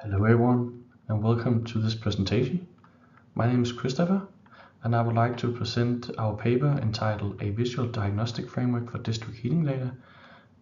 Hello everyone and welcome to this presentation. My name is Christopher and I would like to present our paper entitled A Visual Diagnostic Framework for District Heating Data,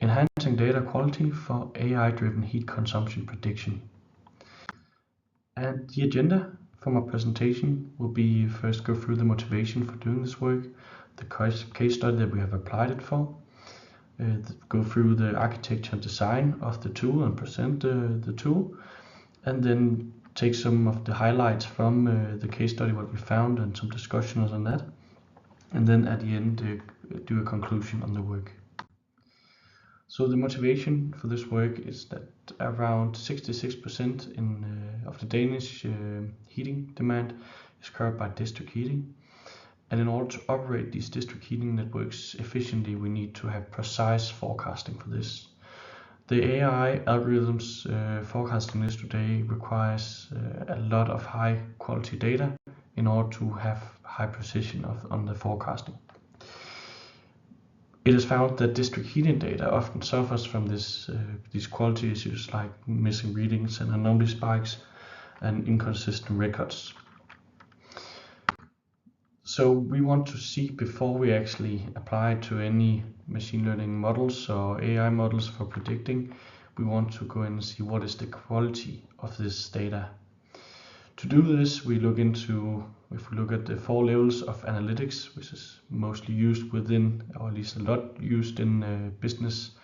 Enhancing Data Quality for AI-Driven Heat Consumption Prediction. And the agenda for my presentation will be first go through the motivation for doing this work, the case study that we have applied it for, go through the architecture and design of the tool and present the tool, and then take some of the highlights from the case study, what we found, and some discussions on that. And then at the end, do a conclusion on the work. So the motivation for this work is that around 66% of the Danish heating demand is covered by district heating. And in order to operate these district heating networks efficiently, we need to have precise forecasting for this. The AI algorithms forecasting this today requires a lot of high quality data in order to have high precision on the forecasting. It is found that district heating data often suffers from these quality issues like missing readings and anomaly spikes and inconsistent records. So we want to see, before we actually apply it to any machine learning models or AI models for predicting, we want to go in and see what is the quality of this data. To do this, if we look at the 4 levels of analytics, which is mostly used within, or at least a lot used in business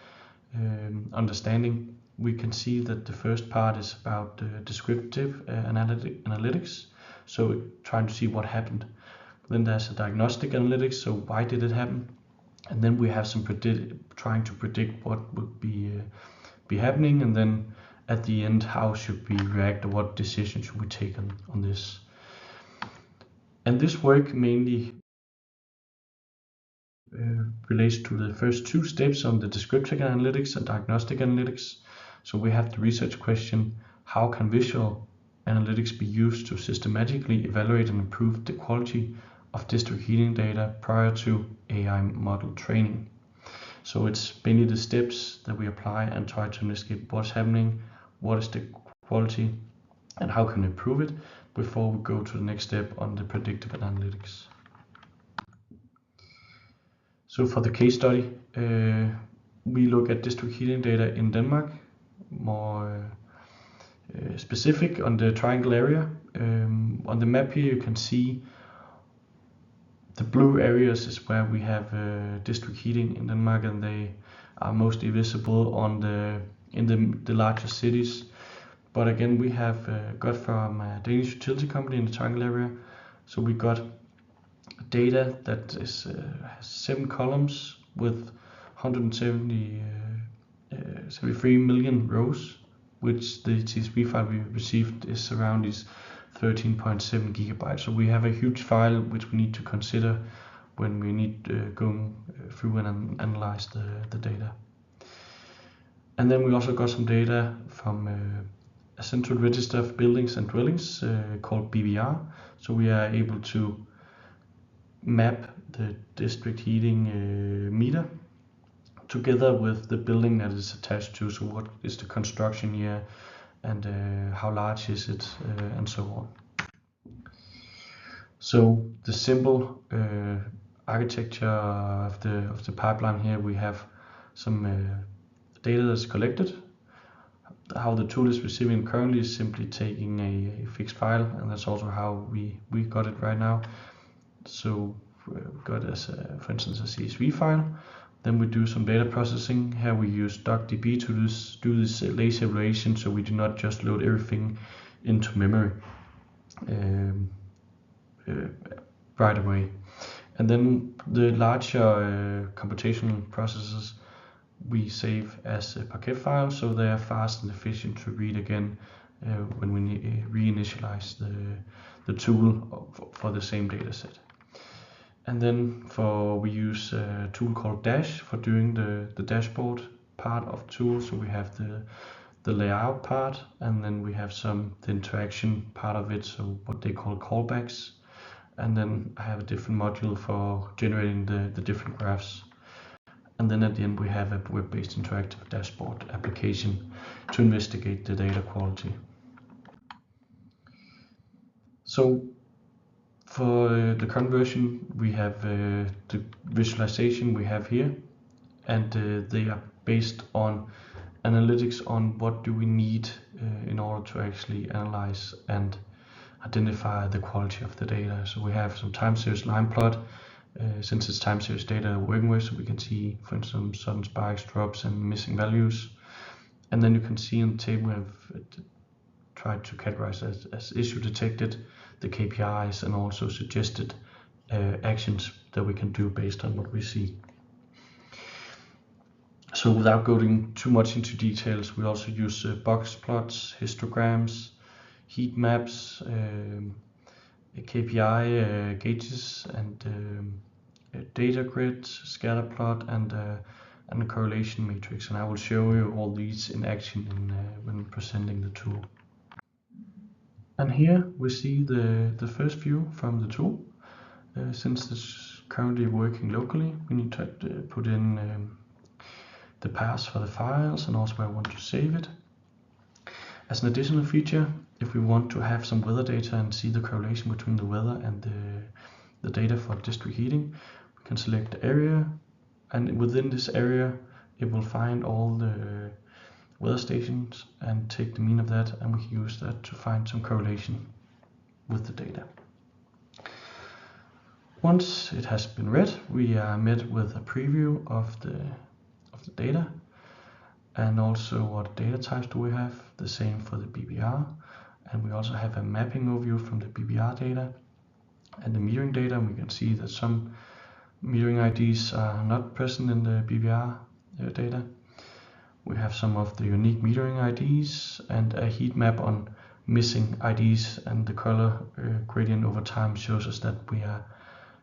understanding, we can see that the first part is about descriptive analytics, so trying to see what happened. Then there's a diagnostic analytics, so why did it happen? And then we have some trying to predict what would be happening, and then at the end, how should we react, or what decision should we take on this? And this work mainly relates to the first 2 steps on the descriptive analytics and diagnostic analytics. So we have the research question: how can visual analytics be used to systematically evaluate and improve the quality of district heating data prior to AI model training? So it's mainly the steps that we apply and try to investigate what's happening, what is the quality, and how can we improve it before we go to the next step on the predictive analytics. So for the case study, we look at district heating data in Denmark, more specific on the triangle area. On the map here you can see the blue areas is where we have district heating in Denmark, and they are mostly visible in the larger cities. But again, we have got from a Danish utility company in the triangle area, so we got data that has 7 columns with 173 million rows, which the CSV file we received is around these 13.7 gigabytes. So we have a huge file which we need to consider when we need going through and analyze the data. And then we also got some data from a central register of buildings and dwellings called BVR. So we are able to map the district heating meter together with the building that is attached to. So what is the construction year, and how large is it, and so on. So the simple architecture of the pipeline here, we have some data that's collected. How the tool is receiving currently is simply taking a fixed file, and that's also how we got it right now. So we got as for instance a CSV file. Then we do some data processing. Here we use DuckDB to do this lazy evaluation, so we do not just load everything into memory right away. And then the larger computational processes we save as a Parquet file, so they are fast and efficient to read again when we reinitialize the tool for the same data set. And then we use a tool called Dash for doing the dashboard part of the tool. So we have the layout part, and then we have the interaction part of it, so what they call callbacks. And then I have a different module for generating the different graphs. And then at the end we have a web-based interactive dashboard application to investigate the data quality. So for the current version, we have the visualization we have here, and they are based on analytics on what do we need in order to actually analyze and identify the quality of the data. So we have some time series line plot, since it's time series data we're working with, so we can see, for instance, sudden spikes, drops, and missing values. And then you can see in the table we have tried to categorize as issue detected, the KPIs, and also suggested actions that we can do based on what we see. So without going too much into details, we also use box plots, histograms, heat maps, KPI gauges, and data grid, scatter plot, and a correlation matrix. And I will show you all these in action when presenting the tool. And here we see the first view from the tool. Since it's currently working locally, we need to put in the paths for the files and also where I want to save it. As an additional feature, if we want to have some weather data and see the correlation between the weather and the data for district heating, we can select the area, and within this area it will find all the weather stations and take the mean of that, and we can use that to find some correlation with the data. Once it has been read, we are met with a preview of the data, and also what data types do we have, the same for the BBR, and we also have a mapping overview from the BBR data and the metering data. We can see that some metering IDs are not present in the BBR data. We have some of the unique metering IDs and a heat map on missing IDs, and the color gradient over time shows us that we are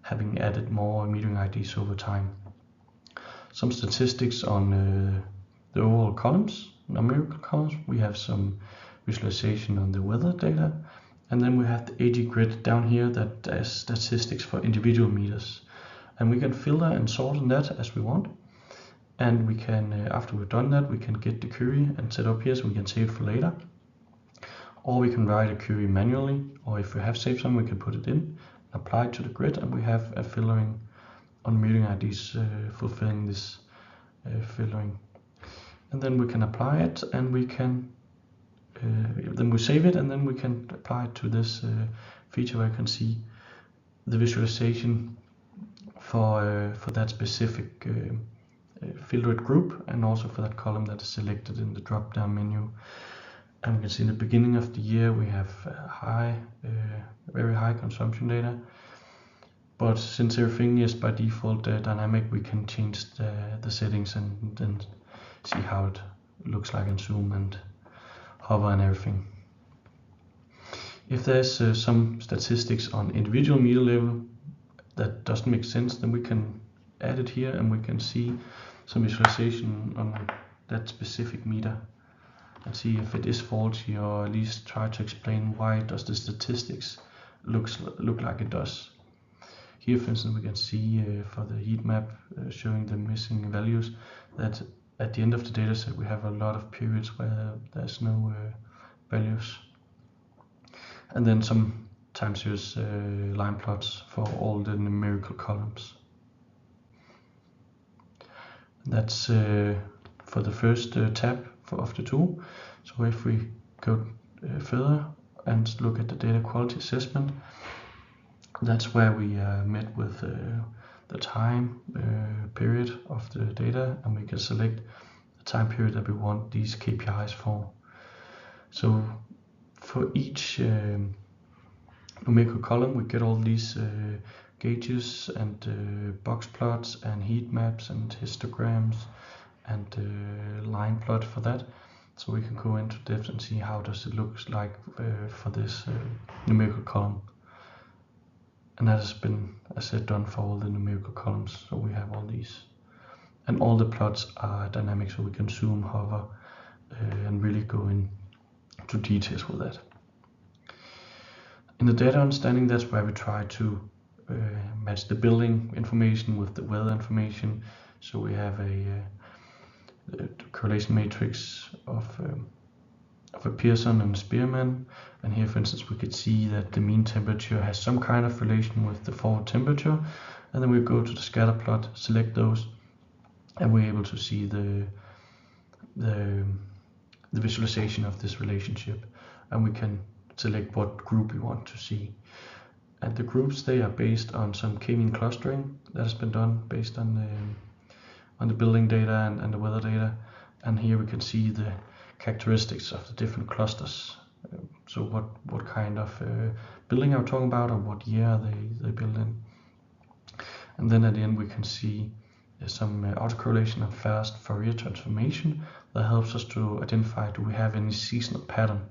having added more metering IDs over time. Some statistics on the overall columns, numerical columns. We have some visualization on the weather data, and then we have the AG grid down here that has statistics for individual meters, and we can filter and sort on that as we want. And we can, after we've done that, we can get the query and set up here so we can save it for later, or we can write a query manually, or if we have saved some, we can put it in, apply it to the grid, and we have a filtering on metering IDs fulfilling this filtering. And then we can apply it, and we can then we save it, and then we can apply it to this feature where you can see the visualization for that specific filtered group, and also for that column that is selected in the drop down menu. And we can see in the beginning of the year we have very high consumption data, but since everything is by default dynamic, we can change the settings and then see how it looks like in Zoom and hover and everything. If there's some statistics on individual meter level that doesn't make sense, then we can add it here, and we can see some visualization on that specific meter and see if it is faulty, or at least try to explain why does the statistics look like it does. Here, for instance, we can see for the heat map showing the missing values that at the end of the data set we have a lot of periods where there's no values, and then some time series line plots for all the numerical columns. That's for the first tab of the tool. So if we go further and look at the data quality assessment, that's where we met with the time period of the data, and we can select the time period that we want these KPIs for. So for each numerical column we get all these gauges and box plots and heat maps and histograms and line plot for that, so we can go into depth and see how does it look like for this numerical column. And that has been, as I said, done for all the numerical columns. So we have all these, and all the plots are dynamic, so we can zoom, hover, and really go into details with that. In the data understanding, that's where we try to match the building information with the weather information. So we have a correlation matrix of of a Pearson and Spearman, and here for instance we could see that the mean temperature has some kind of relation with the forward temperature, and then we go to the scatter plot, select those, and we're able to see the visualization of this relationship, and we can select what group we want to see. And the groups, they are based on some k-mean clustering that has been done based on the building data and the weather data. And here we can see the characteristics of the different clusters. So what kind of building are we talking about, or what year they built in. And then at the end we can see some autocorrelation and fast Fourier transformation that helps us to identify, do we have any seasonal pattern.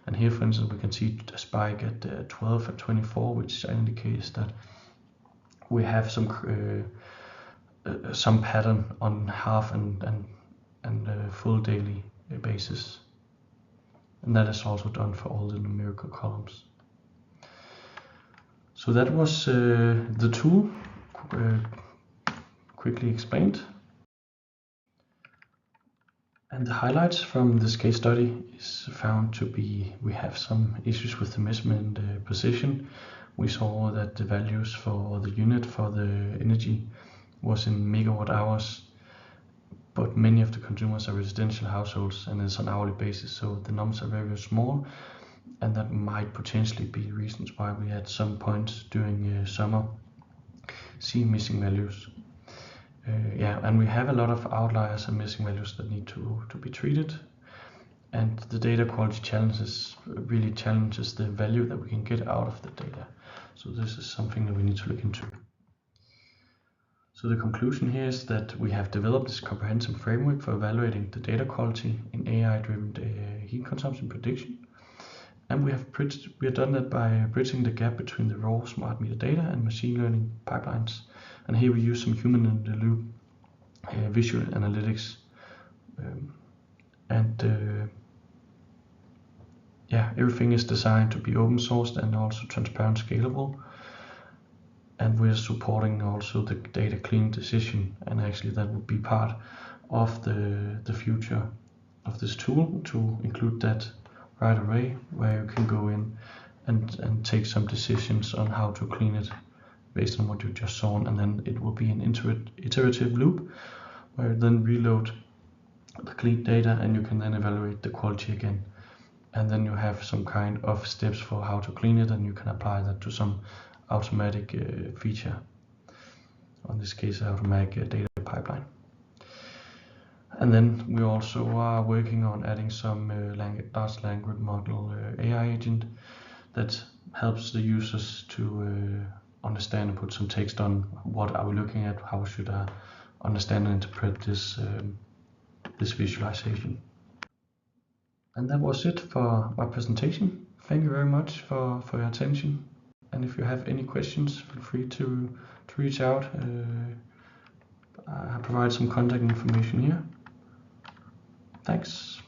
And here for instance we can see a spike at 12 and 24, which indicates that we have some pattern on half and full daily basis. And that is also done for all the numerical columns. So that was the tool quickly explained. And the highlights from this case study is found to be, we have some issues with the measurement precision. We saw that the values for the unit for the energy was in megawatt hours, but many of the consumers are residential households and it's on hourly basis, so the numbers are very, very small, and that might potentially be reasons why we at some points during summer see missing values. And we have a lot of outliers and missing values that need to be treated, and the data quality challenges really challenges the value that we can get out of the data. So this is something that we need to look into. So the conclusion here is that we have developed this comprehensive framework for evaluating the data quality in AI-driven heat consumption prediction, and we have done that by bridging the gap between the raw smart meter data and machine learning pipelines. And here we use some human in the loop visual analytics, everything is designed to be open sourced and also transparent, scalable. And we're supporting also the data cleaning decision, and actually that would be part of the future of this tool, to include that right away, where you can go in and take some decisions on how to clean it based on what you just saw, and then it will be an iterative loop where you then reload the clean data and you can then evaluate the quality again, and then you have some kind of steps for how to clean it, and you can apply that to some automatic feature, in this case automatic data pipeline. And then we also are working on adding some large language model AI agent that helps the users to understand and put some text on what are we looking at, how should I understand and interpret this visualization. And that was it for my presentation. Thank you very much for your attention, and if you have any questions, feel free to reach out. I provide some contact information here. Thanks.